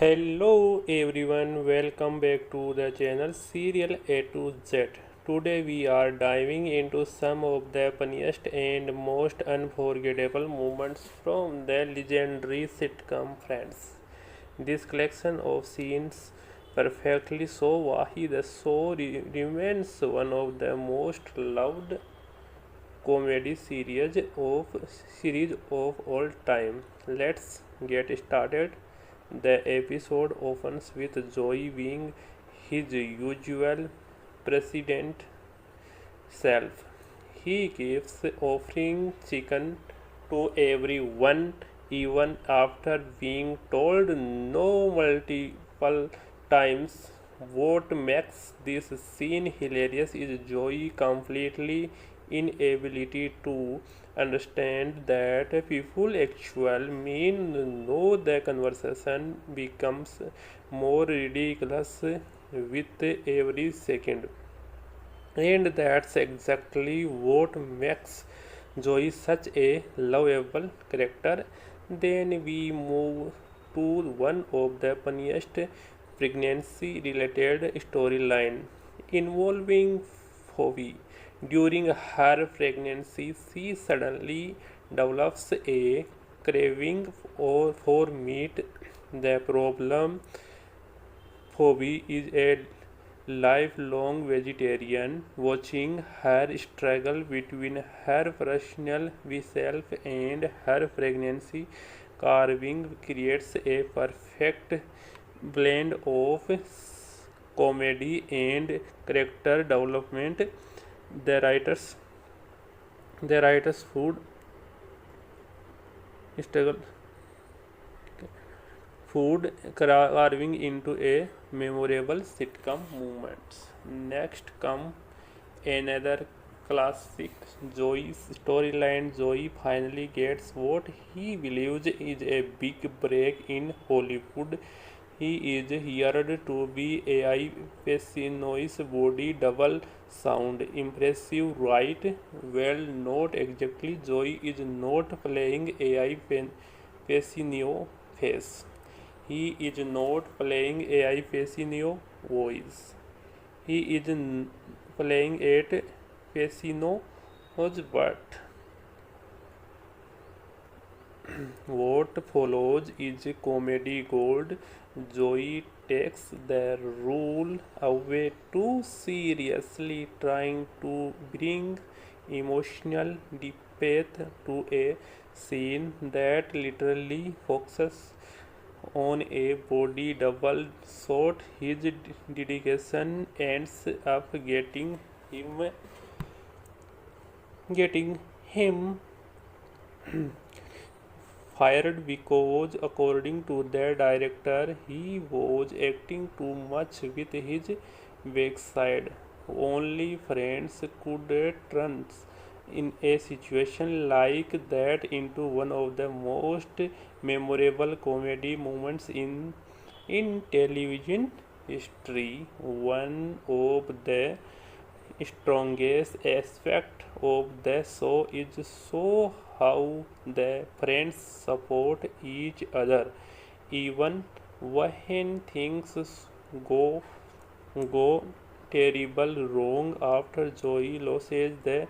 Hello everyone, welcome back to the channel Serial A to Z. Today we are diving into some of the funniest and most unforgettable moments from the legendary sitcom Friends. This collection of scenes perfectly show why the show remains one of the most loved comedy series of all time. Let's get started. The episode opens with Joey being his usual president self. He keeps offering chicken to everyone even after being told no multiple times. What makes this scene hilarious is Joey completely inability to understand that people actually mean no. The conversation becomes more ridiculous with every second. And that's exactly what makes Joey such a lovable character. Then we move to one of the funniest pregnancy related storyline involving Phoebe. During her pregnancy, she suddenly develops a craving for meat. The problem, Phoebe is a lifelong vegetarian. Watching her struggle between her personal self and her pregnancy carving creates a perfect blend of comedy and character development. The writers, the writers' struggle food carving into a memorable sitcom moments. Next come another classic Joey's storyline. Joey finally gets what he believes is a big break in Hollywood. He is hired to be AI Pacino's body double. Sound impressive, right? Well, not exactly. Joey is not playing AI Pacino face. He is not playing AI Pacino voice. He is playing it Pacino's, but what follows is comedy gold. Joey takes the rule away too seriously, trying to bring emotional depth to a scene that literally focuses on a body double shot. His dedication ends up getting him fired because, according to the director, he was acting too much with his backside. Only Friends could turn in a situation like that into one of the most memorable comedy moments in television history. One of the strongest aspect of the show is so how the friends support each other even when things go go terrible wrong. After Joey loses the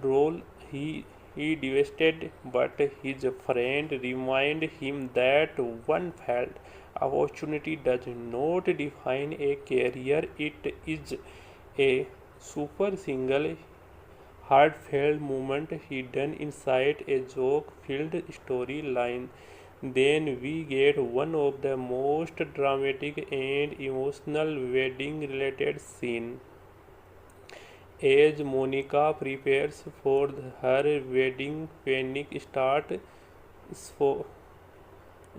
role, he devastated, but his friend remind him that one failed opportunity does not define a career. It is a super single heartfelt moment hidden inside a joke-filled storyline. Then we get one of the most dramatic and emotional wedding-related scene. As Monica prepares for her wedding, panic starts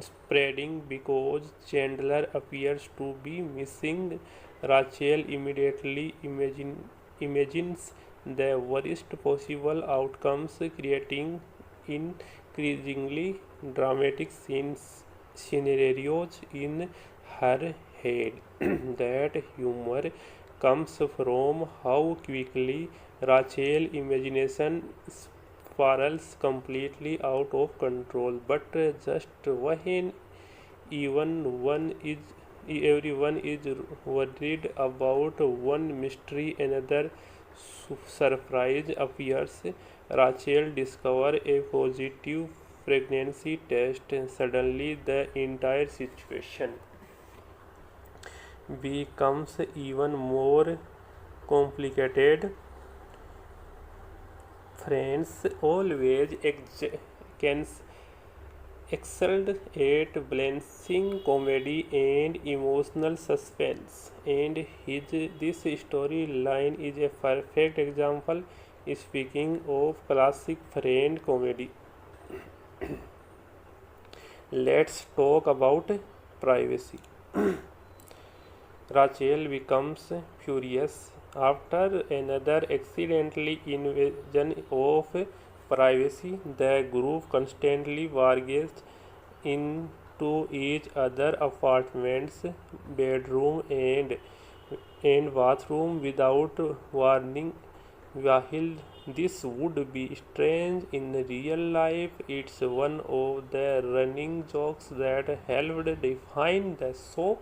spreading because Chandler appears to be missing. Rachel immediately imagines the worst possible outcomes, creating increasingly dramatic scenarios in her head. That humor comes from how quickly Rachel imagination spirals completely out of control. But just when even one is everyone is worried about one mystery, another surprise appears. Rachel discovers a positive pregnancy test. Suddenly, the entire situation becomes even more complicated. Friends always can excelled at balancing comedy and emotional suspense, and this storyline is a perfect example. Speaking of classic friend comedy, let's talk about privacy. Rachel becomes furious after another accidentally invasion of privacy. The group constantly barges into each other apartments, bedroom and bathroom without warning. While this would be strange in real life, it's one of the running jokes that helped define the so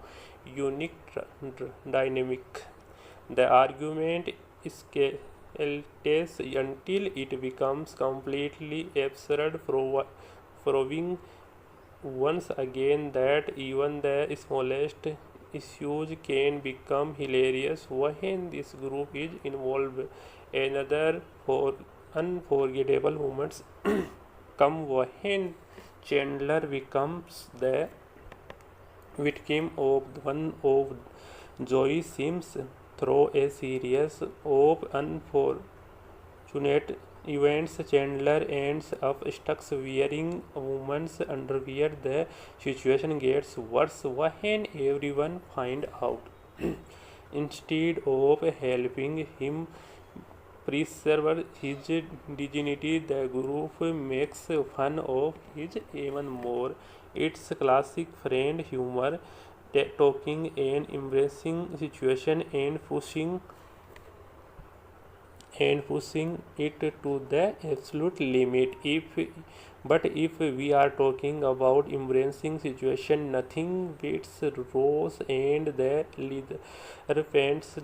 unique dynamic. The argument escalates until it becomes completely absurd, proving once again that even the smallest issues can become hilarious when this group is involved. Another for unforgettable moments come when Chandler becomes the victim of one of Joey Sims through a series of unfortunate events. Chandler ends up stuck wearing a woman's underwear. The situation gets worse when everyone finds out. Instead of helping him preserve his dignity, the group makes fun of his even more. It's classic friend humor, talking and embracing situation and pushing it to the absolute limit. If we are talking about embracing situation, nothing beats Rose and the leather pants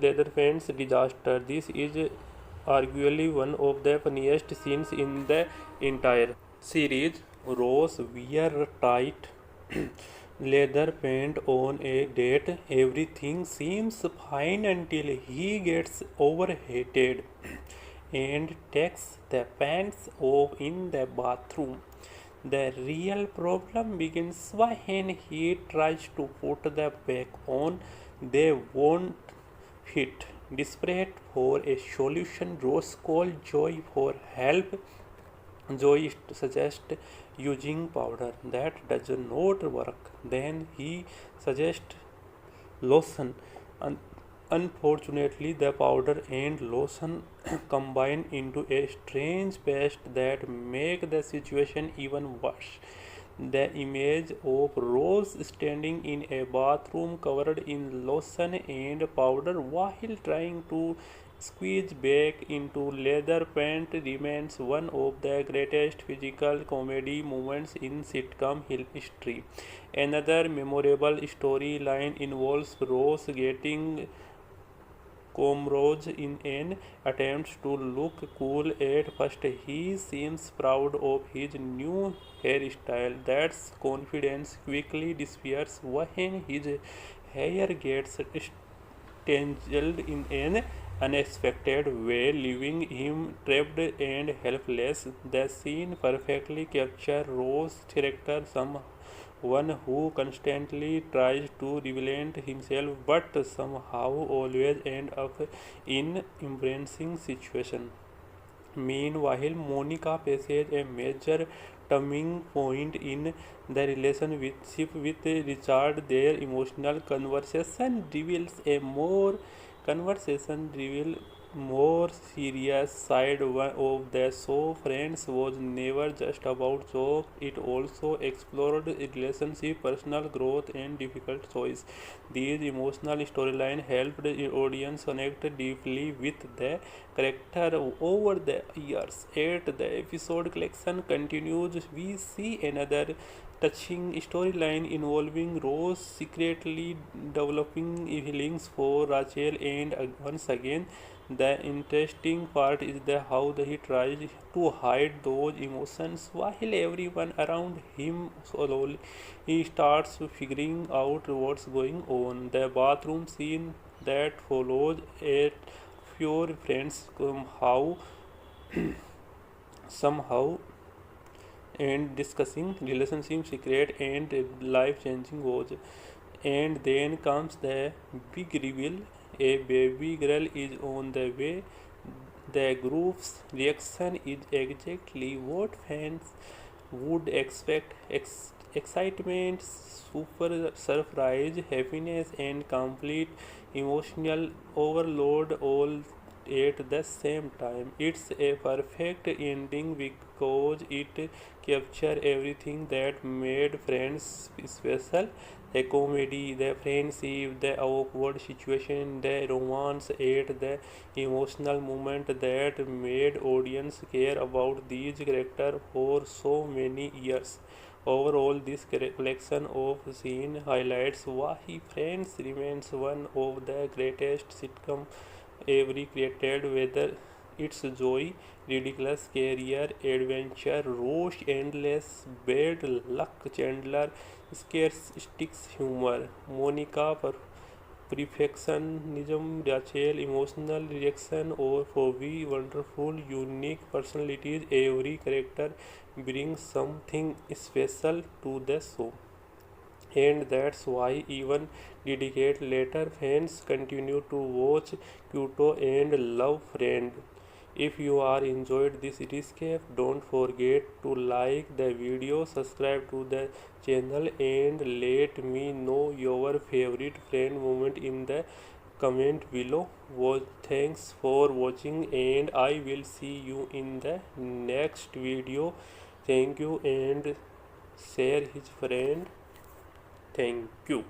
disaster. This is arguably one of the funniest scenes in the entire series. Rose wear tight leather pant on a date. Everything seems fine until he gets overheated and takes the pants off in the bathroom. The real problem begins when he tries to put them back on. They won't fit. Desperate for a solution, Rose calls Joy for help. Joy suggests using powder. That does not work. Then he suggests lotion. Unfortunately, the powder and lotion combine into a strange paste that make the situation even worse. The image of Rose standing in a bathroom covered in lotion and powder while trying to squeeze back into leather pant remains one of the greatest physical comedy moments in sitcom history. Another memorable storyline involves Rose getting cornrows in an attempt to look cool. At first, he seems proud of his new hairstyle. That confidence quickly disappears when his hair gets tangled in an unexpected way, leaving him trapped and helpless. The scene perfectly captures Rose's character, someone who constantly tries to reinvent himself but somehow always ends up in embarrassing situation. Meanwhile, Monica passes a major turning point in the relationship with Richard. Their emotional conversation reveal more serious side of the show. Friends was never just about joke. It also explored relationship, personal growth, and difficult choice. These emotional storyline helped the audience connect deeply with the character over the years. As the episode collection continues, we see another touching storyline involving Rose secretly developing feelings for Rachel, and once again the interesting part is the how he tries to hide those emotions while everyone around him slowly he starts figuring out what's going on. The bathroom scene that follows a few friends somehow and discussing relationship secret and life changing goals, and then comes the big reveal: a baby girl is on the way. The group's reaction is exactly what fans would expect: excitement, super surprise, happiness, and complete emotional overload all at the same time. It's a perfect ending because it captures everything that made Friends special: the comedy, the friendship, the awkward situation, the romance, and the emotional moment that made audience care about these characters for so many years. Overall, this collection of scenes highlights why Friends remains one of the greatest sitcoms ever created, whether it's joy, ridiculous career, adventure, roast, endless bad luck, Chandler, scarce sticks humor, Monica perfectionism, Rachel emotional reaction, or Phoebe wonderful unique personalities. Every character brings something special to the show, and that's why even decades later fans continue to watch Kyoto and love Friend. If you are enjoyed this recap, don't forget to like the video, subscribe to the channel, and let me know your favorite Friend moment in the comment below. Thanks for watching, and I will see you in the next video. Thank you, and share his friend. Thank you.